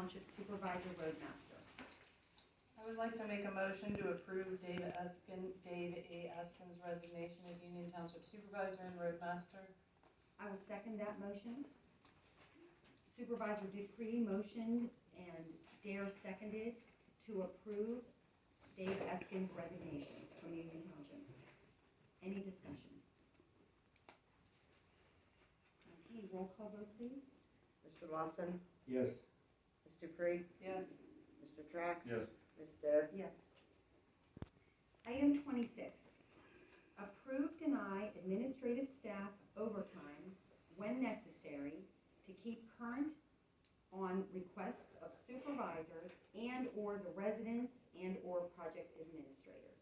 Township Supervisor Roadmaster. I would like to make a motion to approve Dave A. Eskin's resignation as Union Township Supervisor and Roadmaster. I will second that motion. Supervisor Dupree motioned and Dare seconded to approve Dave Eskin's resignation from Union Township. Any discussion? Okay, roll call vote, please. Mr. Lawson, Yes. Ms. Dupree, Yes. Mr. Trax. Yes. Ms. Dare. Yes. Item 26, approve, deny administrative staff overtime when necessary to keep current on requests of supervisors and/or the residents and/or project administrators.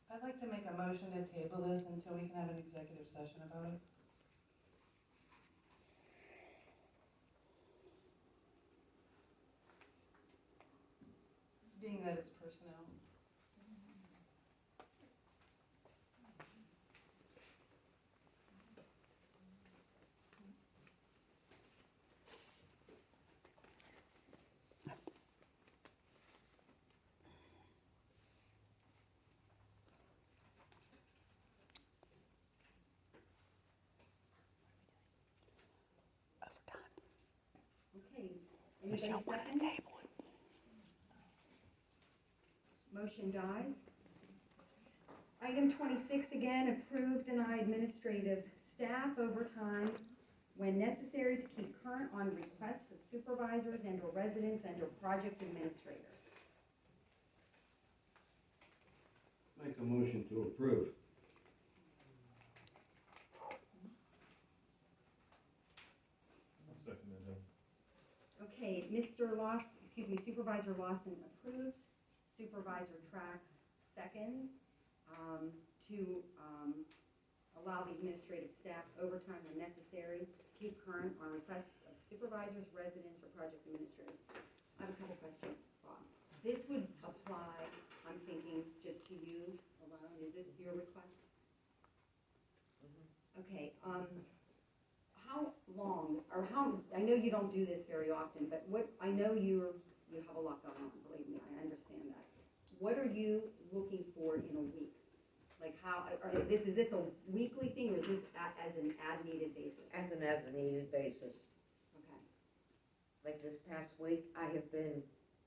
I'd like to make a motion to table this until we can have an executive session about it. Being that it's personnel. Okay, anybody second? Motion dies. Item 26, again, approve, deny administrative staff overtime when necessary to keep current on requests of supervisors and/or residents and/or project administrators. Make a motion to approve. I'll second that. Okay, Supervisor Lawson approves, Supervisor Trax second, to allow the administrative staff overtime when necessary to keep current on requests of supervisors, residents, or project administrators. I have a couple questions, Bob. This would apply, I'm thinking, just to you alone. Is this your request? Okay, how long, or how, I know you don't do this very often, but I know you have a lot going on, believe me, I understand that. What are you looking for in a week? Like how, is this a weekly thing, or is this as an as-needed basis? As a needed basis. Okay, Like this past week, I have been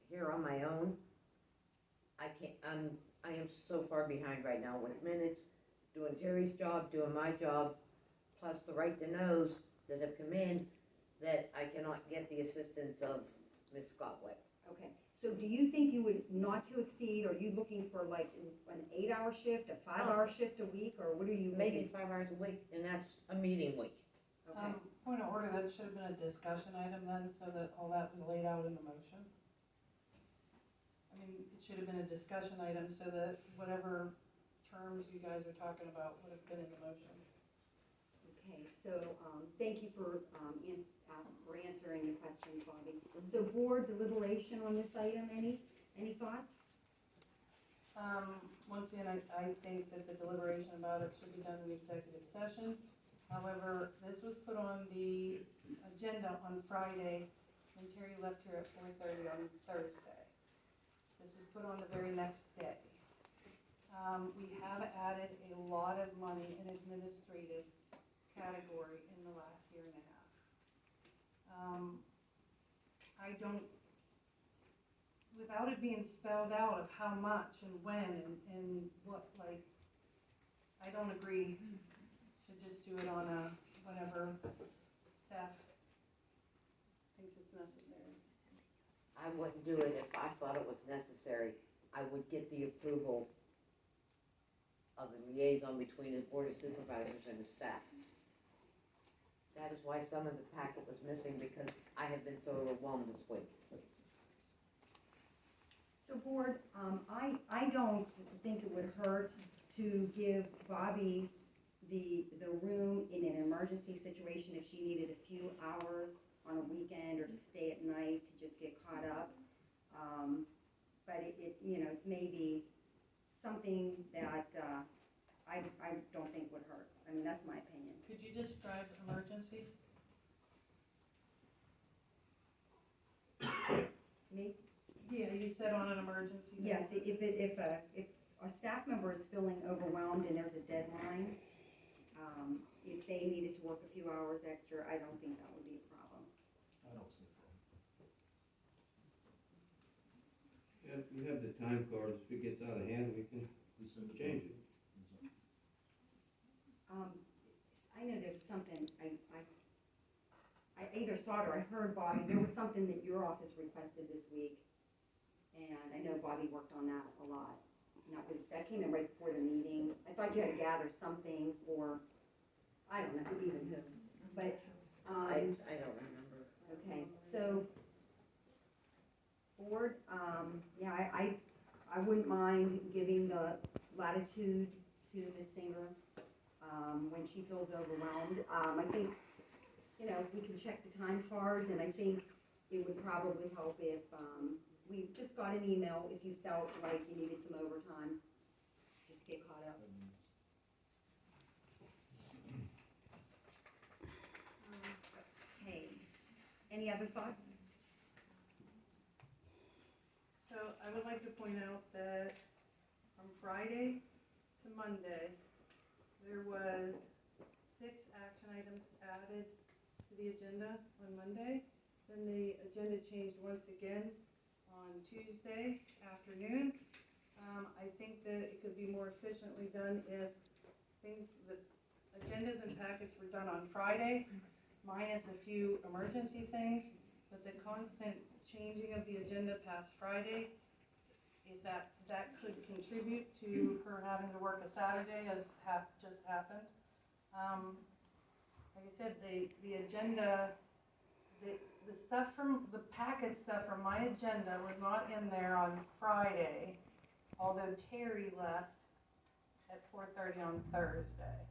here on my own. I am so far behind right now with minutes, doing Terry's job, doing my job, plus the right to knows that have come in, that I cannot get the assistance of Ms. Scotwick. okay. So do you think you would not to exceed, are you looking for like an 8-hour shift, a 5-hour shift a week, or what are you Maybe looking? 5 hours a week, and that's a meeting week. Okay, Point of order, that should have been a discussion item then, so that all that was laid out in the motion. I mean, it should have been a discussion item so that whatever terms you guys are talking about would have been in the motion. okay, so, thank you for answering the questions, Bobby. So board deliberation on this item, any thoughts? Once again, I think that the deliberation about it should be done in executive session. However, this was put on the agenda on Friday, and Terry left here at 4:30 on Thursday. This was put on the very next day. We have added a lot of money in administrative category in the last year and a half. I don't, without it being spelled out of how much and when and what, like, I don't agree to just do it on a, whatever staff thinks it's necessary. I wouldn't do it if I thought it was necessary. I would get the approval of the liaison between the board of supervisors and the staff. That is why some of the packet was missing, because I have been so overwhelmed this week. So board, I don't think it would hurt to give Bobby the room in an emergency situation if she needed a few hours on a weekend or to stay at night to just get caught up. But it's, it's maybe something that, I don't think would hurt. I mean, that's my opinion. Could you describe emergency? Yeah, you said on an emergency Yes, basis. if a staff member is feeling overwhelmed and there's a deadline, if they needed to work a few hours extra, I don't think that would be a problem. I don't see a problem. We have the time cards, if it gets out of hand, we can We send it. change it. I know there's something, I either saw it or I heard Bobby, there was something that your office requested this week. And I know Bobby worked on that a lot. And that came in right before the meeting. I thought you had to gather something for, I don't know even who, but, I don't remember. okay, so, board, yeah, I wouldn't mind giving the latitude to Ms. Singer, when she feels overwhelmed. I think, you know, we can check the time cards, and I think it would probably help if, we just got an email if you felt like you needed some overtime, just get caught up. Okay, any other thoughts? So I would like to point out that from Friday to Monday, there was 6 action items added to the agenda on Monday. Then the agenda changed once again on Tuesday afternoon. I think that it could be more efficiently done if the agendas and packets were done on Friday, minus a few emergency things, but the constant changing of the agenda past Friday, if that could contribute to her having to work a Saturday, as just happened. Like I said, the agenda, the stuff from, the packet stuff from my agenda was not in there on Friday, although Terry left at 4:30 on Thursday.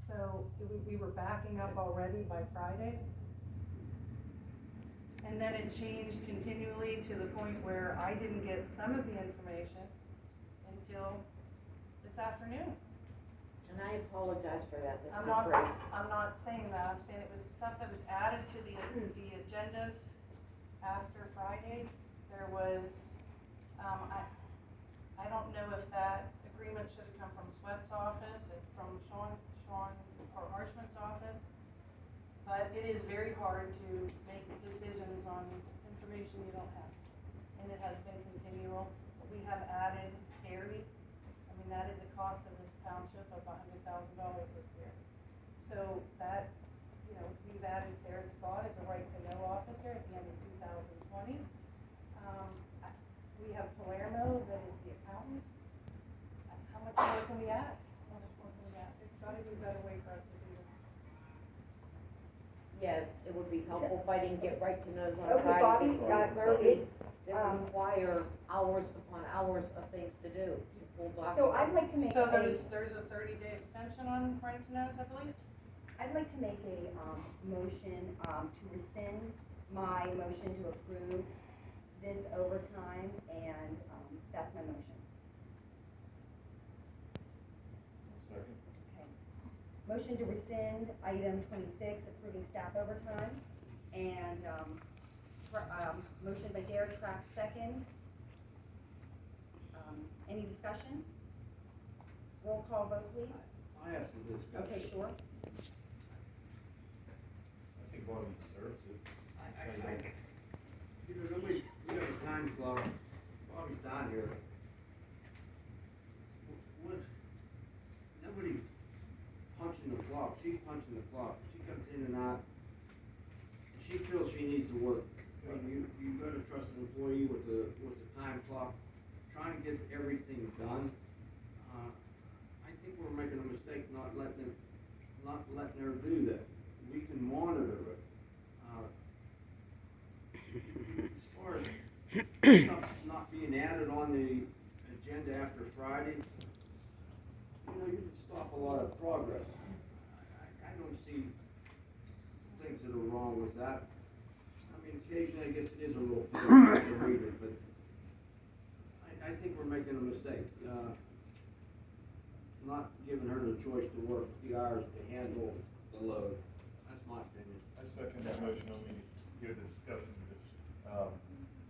So we were backing up already by Friday. And then it changed continually to the point where I didn't get some of the information until this afternoon. And I apologize for that, Ms. I'm not, Humphrey. I'm not saying that, I'm saying it was stuff that was added to the agendas after Friday. There was, I don't know if that agreement should have come from Sweat's office, from Sean or Harshman's office. But it is very hard to make decisions on information you don't have. And it has been continual. We have added Terry. I mean, that is a cost of this township of $100,000 this year. So that, you know, we've added Sarah Scott as a right-to-know officer at the end of 2020. We have Palermo, that is the accountant. How much more can we add? How much more can we add? It's gotta be a better way for us to do this. Yeah, it would be helpful if I didn't get right to knows on Okay, Fridays. Bobby, and there is, that require hours upon hours of things to do, to pull documents. so I'd like to make So a, there's a 30-day extension on right to knows, I believe? I'd like to make a, motion, to rescind my motion to approve this overtime, and, that's my motion. Second. Okay. Motion to rescind item 26, approving staff overtime, and, motion by Derek Track, second. Any discussion? Roll call vote, please. I have some discussion. Okay, sure. I think Bobby deserves it. You know, we got a time clock, Bobby's down here. What, nobody punching the clock, she's punching the clock, she comes in and out, and she feels she needs to work. I mean, you gotta trust an employee with the time clock, trying to get everything done. I think we're making a mistake not letting her do that. We can monitor it. As far as stuff not being added on the agenda after Friday, you know, you can stop a lot of progress. I don't see things that are wrong with that. I mean, occasionally, I guess it is a little pain to read it, but I think we're making a mistake, not giving her the choice to work the hours to handle the load. That's my opinion. I second that motion, let me hear the discussion, because,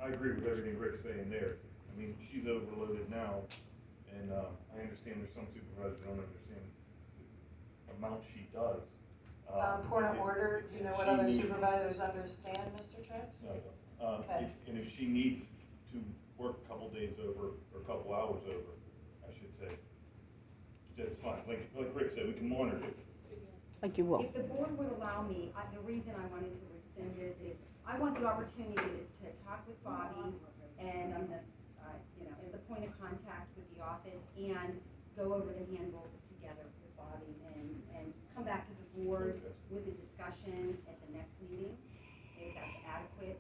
I agree with everything Rick's saying there. I mean, she's overloaded now, and, I understand there's some supervisors don't understand the amount she does. Point of and- order, do you know and what she other needs- supervisors understand, Mr. Trips? No, I don't. Okay. And if she needs to work a couple days over, or a couple hours over, I should say, that's fine. Like Rick said, we can monitor it. Like you will. If the board would allow me, the reason I wanted to rescind this is, I want the opportunity to talk with Bobby, and I'm the, as the point of contact with the office, and go over the handbook together with Bobby, and come back to the board with a discussion at the next meeting, if that's adequate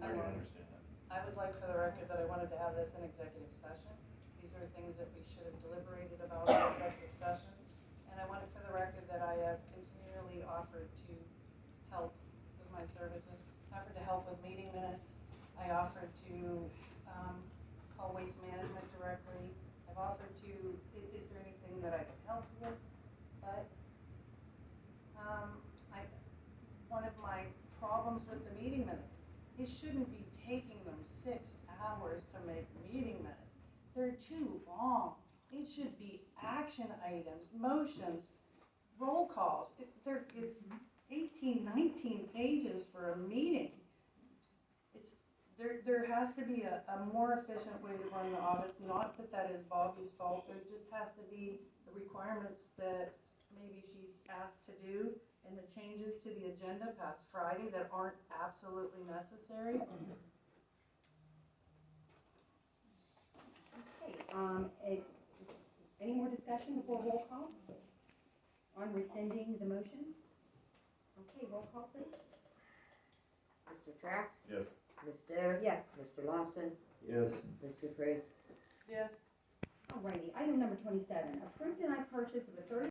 I for. don't understand that. I would like for the record that I wanted to have this in executive session. These are things that we should have deliberated about in executive session. And I want it for the record that I have continually offered to help with my services, offered to help with meeting minutes. I offered to call Waste Management directly. I've offered to, is there anything that I can help you with? But one of my problems with the meeting minutes, it shouldn't be taking them 6 hours to make meeting minutes. They're too long. It should be action items, motions, roll calls. It's 18, 19 pages for a meeting. There has to be a more efficient way to run the office, not that that is Bobby's fault. There just has to be the requirements that maybe she's asked to do, and the changes to the agenda past Friday that aren't absolutely necessary. Okay, any more discussion before roll call on rescinding the motion? Okay, roll call please. Mr. Trax, Yes. Ms. Dare, Yes. Mr. Lawson, Yes. Ms. Dupree. Yes. Alrighty, item number 27, approved denied purchase of a 30